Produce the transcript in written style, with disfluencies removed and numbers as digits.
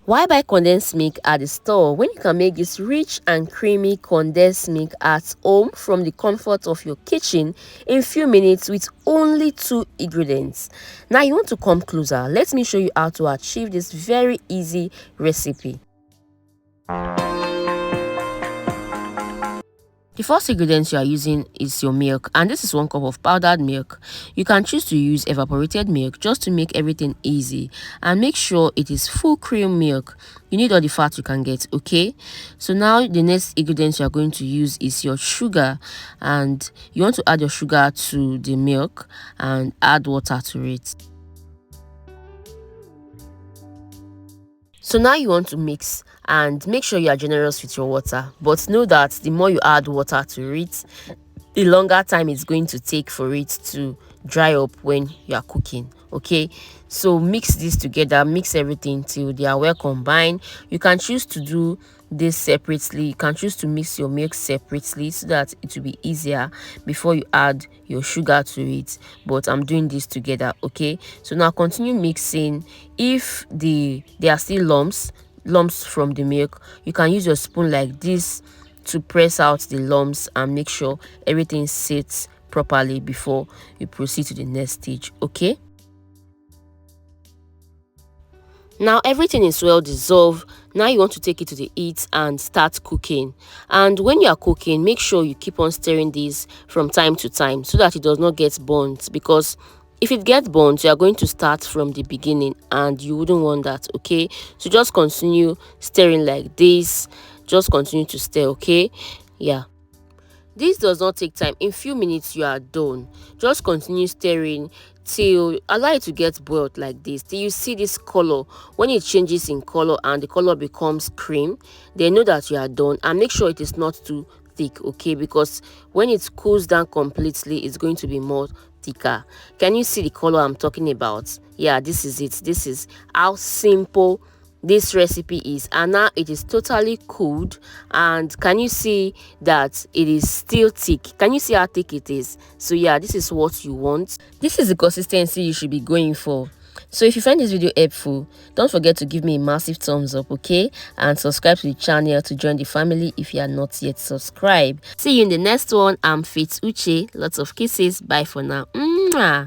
Why buy condensed milk at the store when you can make this rich and creamy condensed milk at home from the comfort of your kitchen in few minutes with only 2 ingredients? Now you want to come closer. Let me show you how to achieve this very easy recipe. The first ingredient you are using is your milk, and this is 1 cup of powdered milk. You can choose to use evaporated milk just to make everything easy, and make sure it is full cream milk. You need all the fat you can get, okay? So now the next ingredient you are going to use is your sugar, and you want to add your sugar to the milk and add water to it. So now you want to mix, and make sure you are generous with your water, but know that the more you add water to it, the longer time it's going to take for it to dry up when you are cooking. Okay, so mix this together, mix everything till they are well combined. You can choose to do this separately, you can choose to mix your milk separately so that it will be easier before you add your sugar to it, but I'm doing this together. Okay, so now continue mixing. If there are still lumps from the milk, you can use your spoon like this to press out the lumps and make sure everything sits properly before you proceed to the next stage. Okay, now everything is well dissolved. Now you want to take it to the heat and start cooking. And when you are cooking, make sure you keep on stirring this from time to time so that it does not get burnt, because if it gets burnt, you are going to start from the beginning and you wouldn't want that. Okay, so just continue stirring like this, just continue to stir. Okay, yeah, this does not take time. In few minutes you are done. Just continue stirring till allow it to get boiled like this till you see this color. When it changes in color and the color becomes cream, then know that you are done, and make sure it is not too thick. Okay, because when it cools down completely, it's going to be more thicker. Can you see the color I'm talking about? Yeah, this is it. This is how simple this recipe is, and now it is totally cooled. And can you see that it is still thick? Can you see how thick it is? So yeah, this is what you want. This is the consistency you should be going for. So if you find this video helpful, don't forget to give me a massive thumbs up, okay, and subscribe to the channel to join the family if you are not yet subscribed. See you in the next one. I'm Faith Uche. Lots of kisses. Bye for now. Mwah.